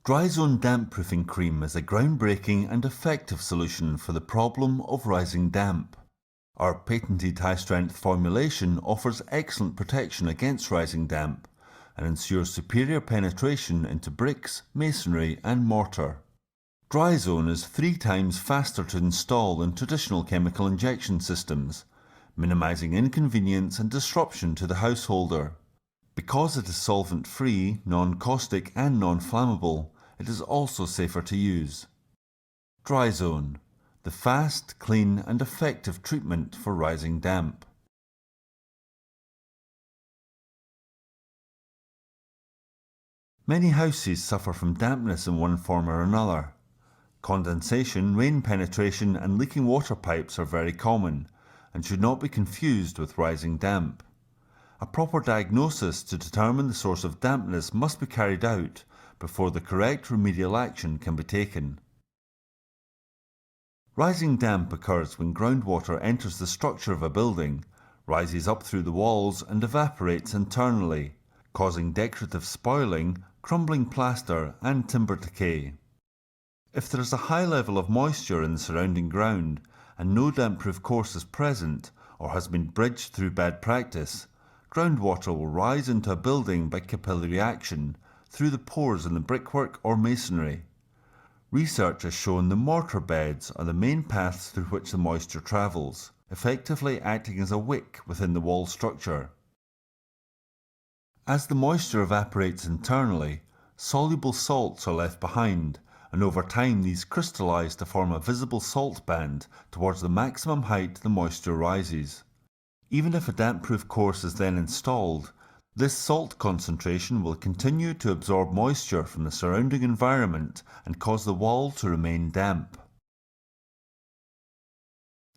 Dryzone damp proofing cream is a groundbreaking and effective solution for the problem of rising damp. Our patented high-strength formulation offers excellent protection against rising damp and ensures superior penetration into bricks, masonry and mortar. Dryzone is 3 times faster to install than traditional chemical injection systems, minimising inconvenience and disruption to the householder. Because it is solvent-free, non-caustic and non-flammable, it is also safer to use. Dryzone, the fast, clean and effective treatment for rising damp. Many houses suffer from dampness in one form or another. Condensation, rain penetration and leaking water pipes are very common and should not be confused with rising damp. A proper diagnosis to determine the source of dampness must be carried out before the correct remedial action can be taken. Rising damp occurs when groundwater enters the structure of a building, rises up through the walls and evaporates internally, causing decorative spoiling, crumbling plaster and timber decay. If there is a high level of moisture in the surrounding ground and no damp-proof course is present or has been bridged through bad practice, groundwater will rise into a building by capillary action through the pores in the brickwork or masonry. Research has shown the mortar beds are the main paths through which the moisture travels, effectively acting as a wick within the wall structure. As the moisture evaporates internally, soluble salts are left behind, and over time these crystallise to form a visible salt band towards the maximum height the moisture rises. Even if a damp-proof course is then installed, this salt concentration will continue to absorb moisture from the surrounding environment and cause the wall to remain damp.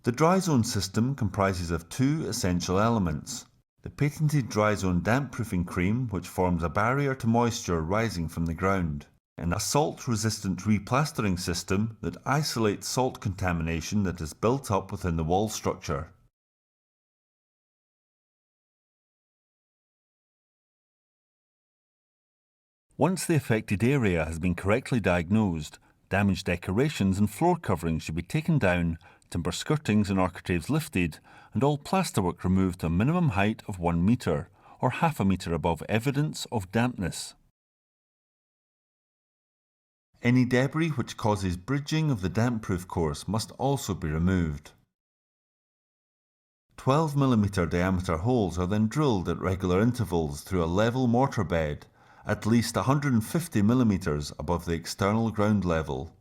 The Dryzone system comprises of 2 essential elements: the patented Dryzone damp-proofing cream, which forms a barrier to moisture rising from the ground, and a salt-resistant replastering system that isolates salt contamination that is built up within the wall structure. Once the affected area has been correctly diagnosed, damaged decorations and floor coverings should be taken down, timber skirtings and architraves lifted, and all plasterwork removed to a minimum height of 1 metre, or half a metre above evidence of dampness. Any debris which causes bridging of the damp-proof course must also be removed. 12 mm diameter holes are then drilled at regular intervals through a level mortar bed, at least 150 mm above the external ground level.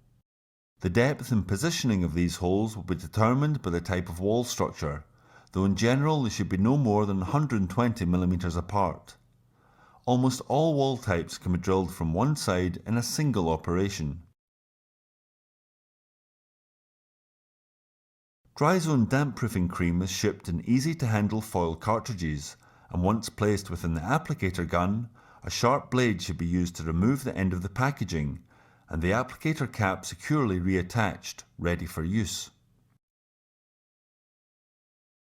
The depth and positioning of these holes will be determined by the type of wall structure, though in general they should be no more than 120 mm apart. Almost all wall types can be drilled from one side in a single operation. Dryzone damp-proofing cream is shipped in easy-to-handle foil cartridges, and once placed within the applicator gun, a sharp blade should be used to remove the end of the packaging, and the applicator cap securely reattached, ready for use.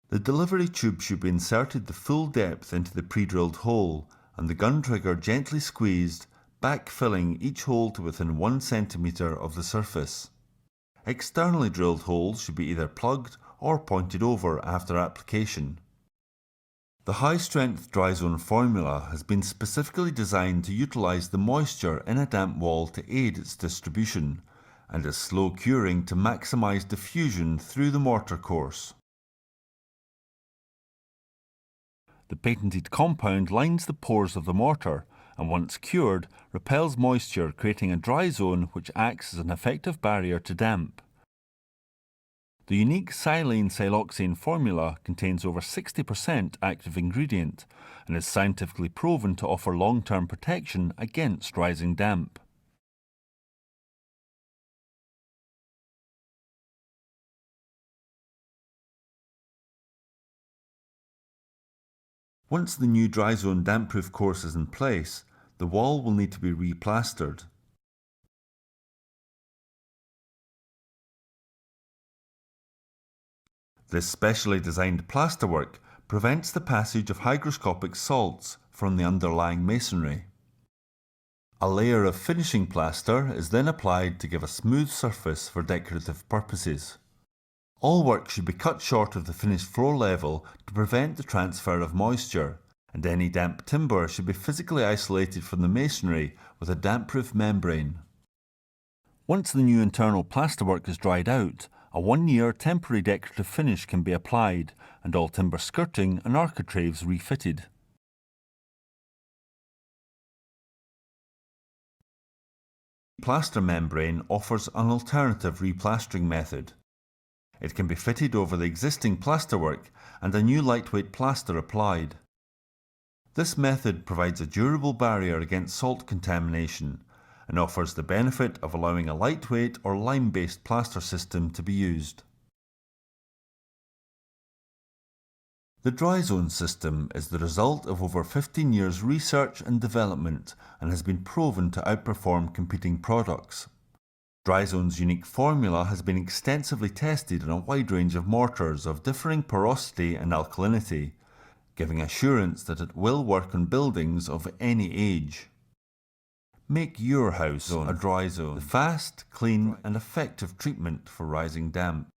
The delivery tube should be inserted the full depth into the pre-drilled hole, and the gun trigger gently squeezed, back-filling each hole to within 1 cm of the surface. Externally drilled holes should be either plugged or pointed over after application. The high-strength Dryzone formula has been specifically designed to utilise the moisture in a damp wall to aid its distribution, and is slow curing to maximise diffusion through the mortar course. The patented compound lines the pores of the mortar, and once cured, repels moisture, creating a dry zone which acts as an effective barrier to damp. The unique silane-siloxane formula contains over 60% active ingredient and is scientifically proven to offer long-term protection against rising damp. Once the new Dryzone damp-proof course is in place, the wall will need to be replastered. This specially designed plasterwork prevents the passage of hygroscopic salts from the underlying masonry. A layer of finishing plaster is then applied to give a smooth surface for decorative purposes. All work should be cut short of the finished floor level to prevent the transfer of moisture, and any damp timber should be physically isolated from the masonry with a damp-proof membrane. Once the new internal plasterwork is dried out, a 1-year temporary decorative finish can be applied and all timber skirting and architraves refitted. Plaster membrane offers an alternative replastering method. It can be fitted over the existing plasterwork and a new lightweight plaster applied. This method provides a durable barrier against salt contamination and offers the benefit of allowing a lightweight or lime-based plaster system to be used. The Dryzone system is the result of over 15 years research and development and has been proven to outperform competing products. Dryzone's unique formula has been extensively tested in a wide range of mortars of differing porosity and alkalinity, giving assurance that it will work on buildings of any age. Make your house a Dryzone, the fast, clean and effective treatment for rising damp.